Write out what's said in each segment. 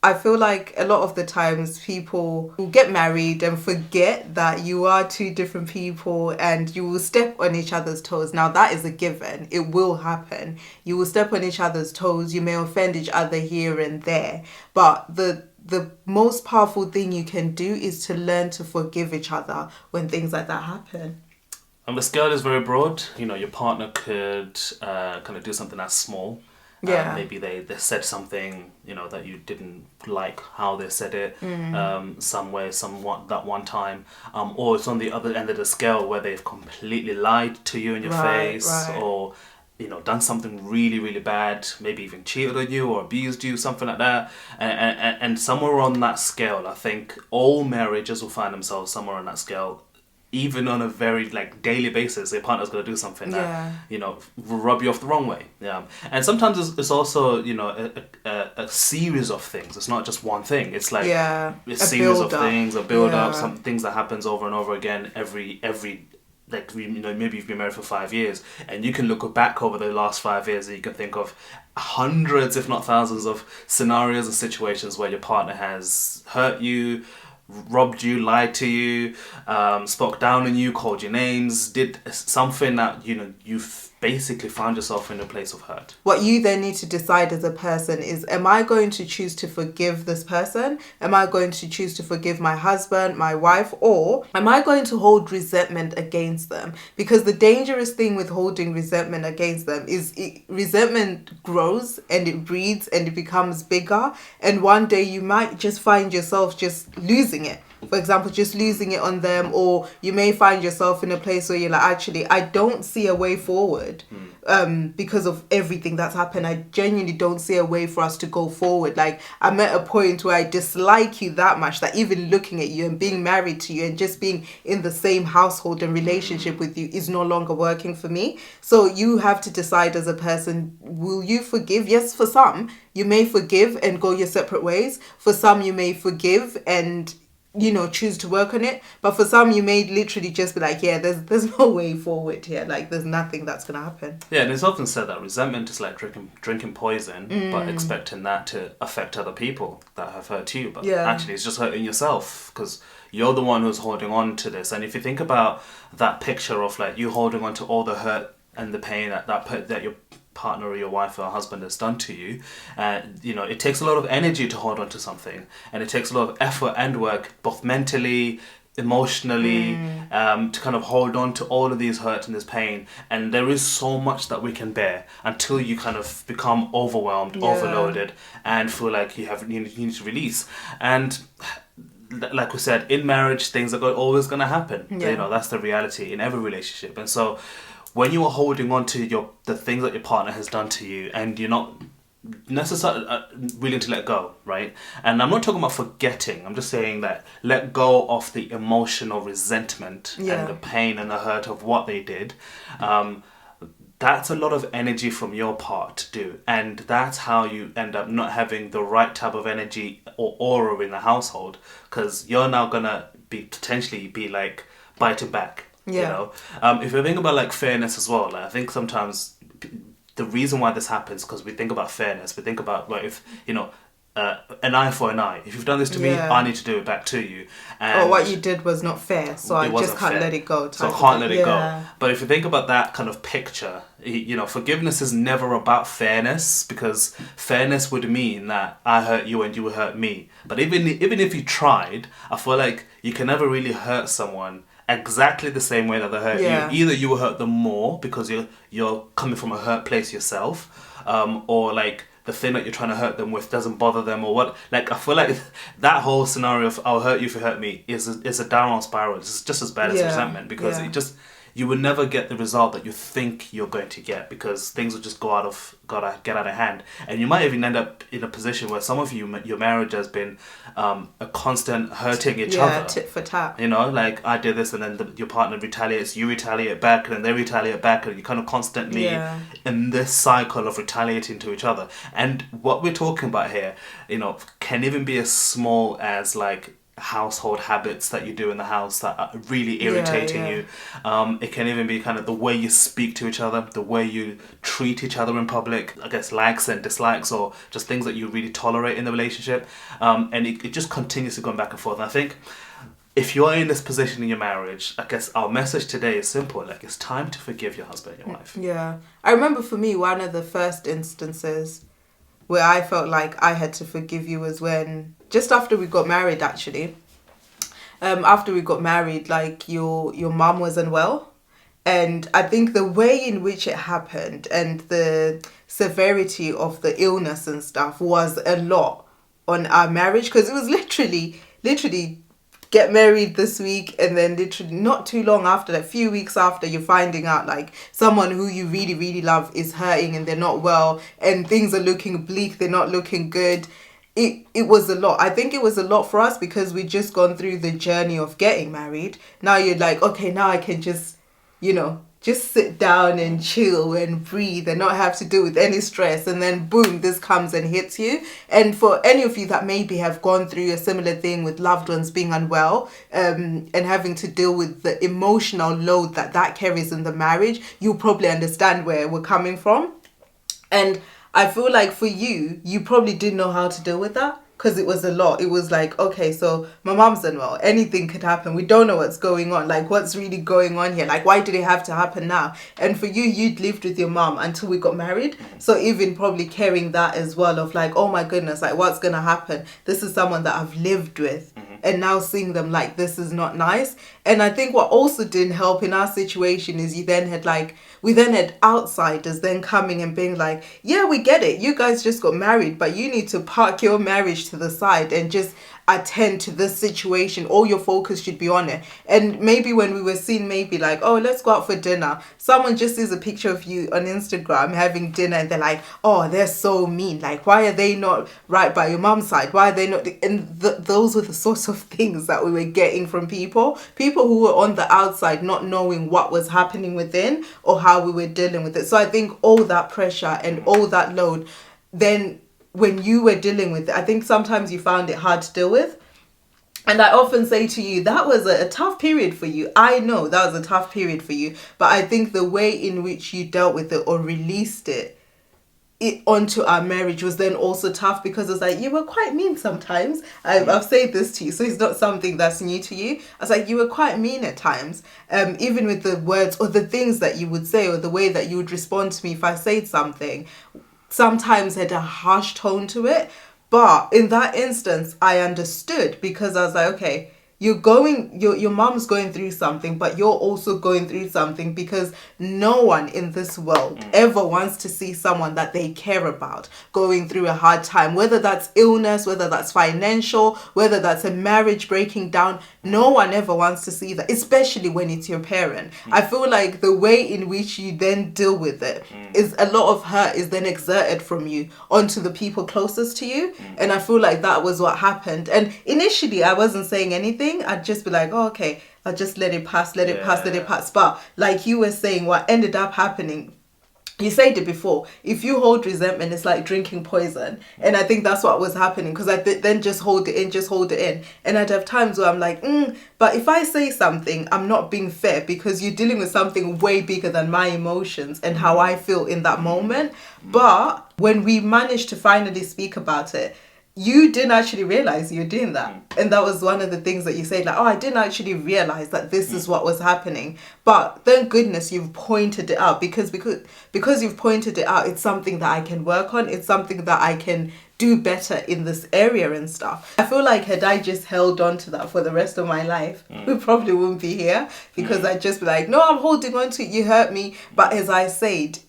I feel like a lot of the times people will get married and forget that you are two different people and you will step on each other's toes. Now, that is a given. It will happen. You will step on each other's toes. You may offend each other here and there. But the most powerful thing you can do is to learn to forgive each other when things like that happen. And the scale is very broad. Your partner could kind of do something that's small. Yeah. Maybe they said something, that you didn't like how they said it, somewhat that one time. Or it's on the other end of the scale where they've completely lied to you in your face, or, done something really, really bad, maybe even cheated on you or abused you, something like that. And somewhere on that scale, I think all marriages will find themselves somewhere on that scale. Even on a very daily basis, their partner's going to do something that will rub you off the wrong way. Yeah, and sometimes it's also a series of things. It's not just one thing. It's like a series of things, a build up, some things that happens over and over again every maybe you've been married for 5 years, and you can look back over the last 5 years and you can think of hundreds, if not thousands, of scenarios and situations where your partner has hurt you, robbed you, lied to you, spoke down on you, called you names, did something that you've basically found yourself in a place of hurt. What you then need to decide as a person is, am I going to choose to forgive this person? Am I going to choose to forgive my husband, my wife, or am I going to hold resentment against them? Because the dangerous thing with holding resentment against them is resentment grows and it breeds and it becomes bigger, and one day you might just find yourself just losing it. For example, just losing it on them, or you may find yourself in a place where you're like, actually, I don't see a way forward because of everything that's happened. I genuinely don't see a way for us to go forward. Like, I'm at a point where I dislike you that much that even looking at you and being married to you and just being in the same household and relationship with you is no longer working for me. So you have to decide as a person, will you forgive? Yes, for some, you may forgive and go your separate ways. For some, you may forgive and choose to work on it, but for some you may literally just be like, there's no way forward here, like there's nothing that's gonna happen. And it's often said that resentment is like drinking poison, but expecting that to affect other people that have hurt you, but actually it's just hurting yourself because you're the one who's holding on to this. And if you think about that picture of like you holding on to all the hurt and the pain that your partner or your wife or husband has done to you, it takes a lot of energy to hold on to something, and it takes a lot of effort and work, both mentally, emotionally, to kind of hold on to all of these hurt and this pain. And there is so much that we can bear until you kind of become overwhelmed, overloaded, and feel like you need to release. And like we said, in marriage, things are always going to happen. That's the reality in every relationship. And so when you are holding on to the things that your partner has done to you and you're not necessarily willing to let go, right? And I'm not talking about forgetting. I'm just saying that let go of the emotional resentment and the pain and the hurt of what they did. That's a lot of energy from your part to do. And that's how you end up not having the right type of energy or aura in the household, because you're now going to potentially be like biting back. If you think about like fairness as well, like, I think sometimes the reason why this happens because we think about fairness. We think about if an eye for an eye. If you've done this to me, I need to do it back to you. And what you did was not fair, so I just can't let it go. So I can't let it go. But if you think about that kind of picture, forgiveness is never about fairness, because fairness would mean that I hurt you and you would hurt me. But even if you tried, I feel like you can never really hurt someone exactly the same way that they hurt you. Either you will hurt them more because you're coming from a hurt place yourself, or like the thing that you're trying to hurt them with doesn't bother them, or what. Like, I feel like that whole scenario of I'll hurt you if you hurt me is a downward spiral. It's just as bad as resentment, because you would never get the result that you think you're going to get, because things will just get out of hand. And you might even end up in a position where some of your marriage has been a constant hurting each other. Yeah, tit for tat. Like I did this and then your partner retaliates, you retaliate back, and then they retaliate back, and you're kind of constantly in this cycle of retaliating to each other. And what we're talking about here, can even be as small as like household habits that you do in the house that are really irritating you. It can even be kind of the way you speak to each other, the way you treat each other in public, I guess likes and dislikes, or just things that you really tolerate in the relationship. And it just continues to go back and forth. And I think if you're in this position in your marriage, I guess our message today is simple. Like, it's time to forgive your husband and your wife. Yeah. I remember for me, one of the first instances where I felt like I had to forgive you was when, just after we got married, actually. After we got married, like, your mum was unwell. And I think the way in which it happened and the severity of the illness and stuff was a lot on our marriage, because it was literally get married this week, and then literally not too long after that, a few weeks after, you're finding out like someone who you really, really love is hurting and they're not well and things are looking bleak, they're not looking good. It was a lot. I think it was a lot for us because we'd just gone through the journey of getting married. Now you're like, okay, now I can just, just sit down and chill and breathe and not have to deal with any stress. And then boom, this comes and hits you. And for any of you that maybe have gone through a similar thing with loved ones being unwell, and having to deal with the emotional load that carries in the marriage, you'll probably understand where we're coming from. And I feel like for you probably didn't know how to deal with that. Because it was a lot. It was like, okay, so my mom's unwell. Anything could happen. We don't know what's going on. Like, what's really going on here? Like, why did it have to happen now? And for you, you'd lived with your mom until we got married. So even probably carrying that as well of like, oh my goodness, like, what's going to happen? This is someone that I've lived with. And now seeing them like, this is not nice. And I think what also didn't help in our situation is we then had outsiders then coming and being like, yeah, we get it. You guys just got married, but you need to park your marriage to the side and just attend to this situation. All your focus should be on it. And maybe when we were seen, maybe like, oh, let's go out for dinner. Someone just sees a picture of you on Instagram having dinner and they're like, oh, they're so mean. Like, why are they not right by your mom's side? Why are they not? And those were the sorts of things that we were getting from people who were on the outside, not knowing what was happening within or how we were dealing with it. So I think all that pressure and all that load, then when you were dealing with it, I think sometimes you found it hard to deal with. And I often say to you, that was a tough period for you. I know that was a tough period for you. But I think the way in which you dealt with it or released it onto our marriage was then also tough, because it's like, you were quite mean sometimes. I've said this to you, so it's not something that's new to you. I was like, you were quite mean at times, even with the words or the things that you would say or the way that you would respond to me if I said something. Sometimes had a harsh tone to it. But in that instance, I understood, because I was like, okay, your mom's going through something, but you're also going through something, because no one in this world ever wants to see someone that they care about going through a hard time, whether that's illness, whether that's financial, whether that's a marriage breaking down. No one ever wants to see that, especially when it's your parent. I feel like the way in which you then deal with it is a lot of hurt is then exerted from you onto the people closest to you. And I feel like that was what happened. And initially I wasn't saying anything. I'd just be like, oh, okay, I'll just let it pass. But like you were saying, what ended up happening, you said it before, if you hold resentment, it's like drinking poison. And I think that's what was happening, because I then just hold it in. And I'd have times where I'm like, but if I say something, I'm not being fair, because you're dealing with something way bigger than my emotions and how I feel in that moment. But when we managed to finally speak about it, you didn't actually realize you're doing that. And that was one of the things that you said, like, oh, I didn't actually realize that this is what was happening. But thank goodness you've pointed it out, because you've pointed it out, it's something that I can work on. It's something that I can do better in this area and stuff. I feel like had I just held on to that for the rest of my life, we probably wouldn't be here, because I'd just be like, no, I'm holding on to it. You hurt me. But as I said,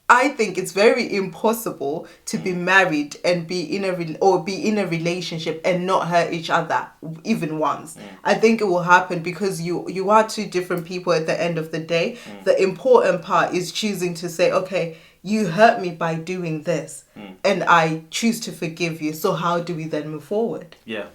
I think it's very impossible to be married and be in a relationship and not hurt each other even once. I think it will happen, because you are two different people at the end of the day. The important part is choosing to say, okay, you hurt me by doing this, and I choose to forgive you. So how do we then move forward? Yeah.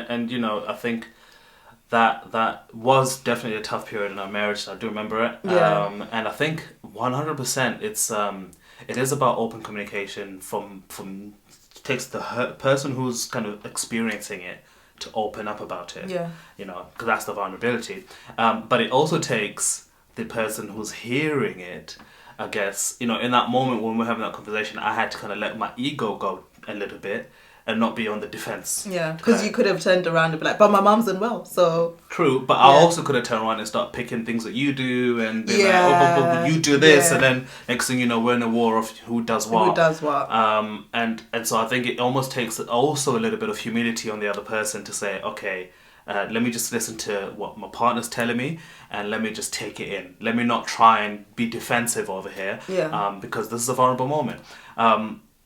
And I think that was definitely a tough period in our marriage. I do remember it. And I think 100% it is about open communication from takes the person who's kind of experiencing it to open up about it. Yeah. You know, because that's the vulnerability. But it also takes the person who's hearing it, I guess, you know, in that moment when we're having that conversation, I had to kind of let my ego go a little bit and not be on the defense. Yeah, because you could have turned around and be like, but my mum's unwell, so... True, but I also could have turned around and start picking things that you do and be like, but you do this, and then next thing you know, we're in a war of who does what. Who does what. And so I think it almost takes also a little bit of humility on the other person to say, okay, let me just listen to what my partner's telling me and let me just take it in. Let me not try and be defensive over here because this is a vulnerable moment.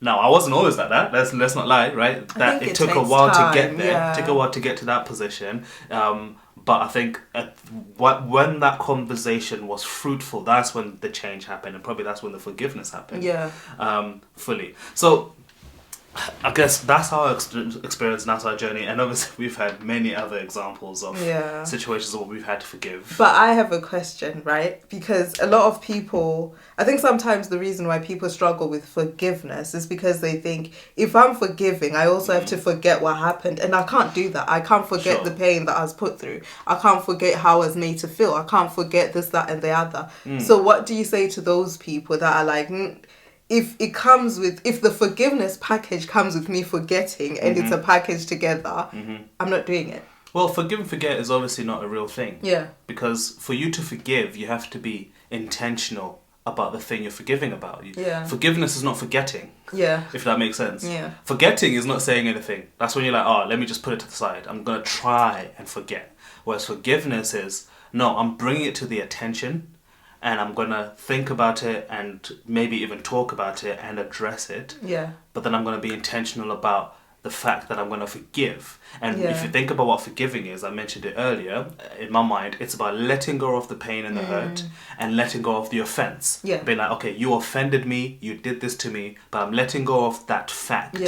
Now, I wasn't always like that. Let's not lie, right? That it took a while to get there. Yeah. It took a while to get to that position. But I think when that conversation was fruitful, that's when the change happened, and probably that's when the forgiveness happened. Yeah. Fully. So I guess that's our experience and that's our journey, and obviously we've had many other examples of situations where we've had to forgive. But I have a question, right? Because a lot of people, I think sometimes the reason why people struggle with forgiveness is because they think, if I'm forgiving, I also have to forget what happened, and I can't do that. I can't forget the pain that I was put through. I can't forget how I was made to feel. I can't forget this, that, and the other. So what do you say to those people that are like... If the forgiveness package comes with me forgetting and it's a package together, I'm not doing it. Well, forgive and forget is obviously not a real thing. Yeah. Because for you to forgive, you have to be intentional about the thing you're forgiving about. Yeah. Forgiveness is not forgetting. Yeah. If that makes sense. Yeah. Forgetting is not saying anything. That's when you're like, oh, let me just put it to the side. I'm going to try and forget. Whereas forgiveness is, no, I'm bringing it to the attention, and I'm going to think about it and maybe even talk about it and address it. Yeah. But then I'm going to be intentional about the fact that I'm going to forgive. And if you think about what forgiving is, I mentioned it earlier, in my mind, it's about letting go of the pain and the hurt and letting go of the offense. Yeah. Being like, okay, you offended me, you did this to me, but I'm letting go of that fact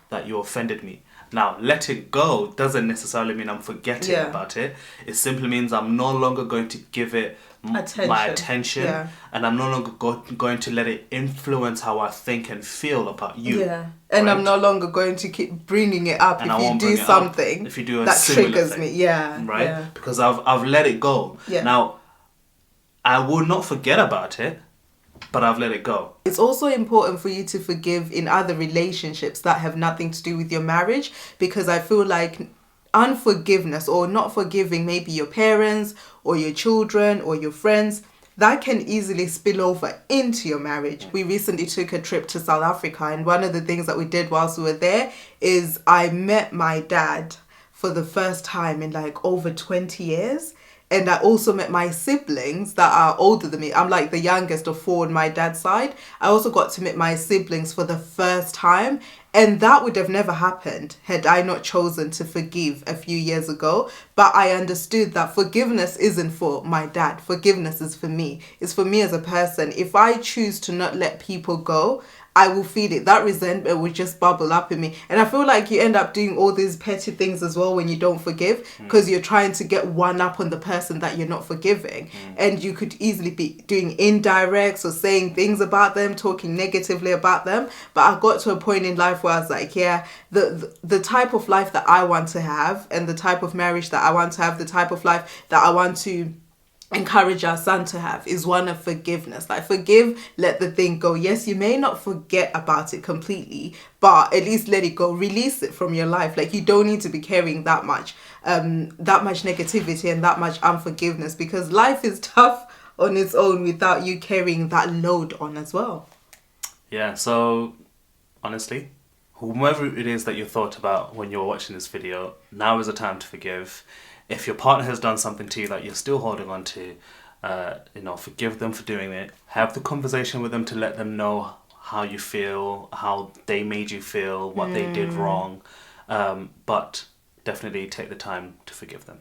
that you offended me. Now, letting go doesn't necessarily mean I'm forgetting about it. It simply means I'm no longer going to give it my attention, and I'm no longer going to let it influence how I think and feel about you. Yeah, and I'm no longer going to keep bringing it up if you do something if you do that triggers me. Yeah, right. Yeah. Because I've let it go. Yeah. Now, I will not forget about it, but I've let it go. It's also important for you to forgive in other relationships that have nothing to do with your marriage, because I feel like unforgiveness or not forgiving maybe your parents or your children or your friends, that can easily spill over into your marriage. We recently took a trip to South Africa, and one of the things that we did whilst we were there is I met my dad for the first time in like over 20 years. And I also met my siblings that are older than me. I'm like the youngest of four on my dad's side. I also got to meet my siblings for the first time. And that would have never happened had I not chosen to forgive a few years ago. But I understood that forgiveness isn't for my dad. Forgiveness is for me. It's for me as a person. If I choose to not let people go, I will feel it. That resentment will just bubble up in me. And I feel like you end up doing all these petty things as well when you don't forgive, because you're trying to get one up on the person that you're not forgiving. And you could easily be doing indirects or saying things about them, talking negatively about them. But I got to a point in life where I was like, the type of life that I want to have and the type of marriage that I want to have, the type of life that I want to encourage our son to have is one of forgiveness. Like, forgive, let the thing go. Yes, you may not forget about it completely, but at least let it go. Release it from your life. Like, you don't need to be carrying that much negativity and that much unforgiveness, because life is tough on its own without you carrying that load on as well. Yeah, so honestly, whomever it is that you thought about when you were watching this video, now is the time to forgive. If your partner has done something to you that you're still holding on to, forgive them for doing it. Have the conversation with them to let them know how you feel, how they made you feel, what they did wrong. But definitely take the time to forgive them.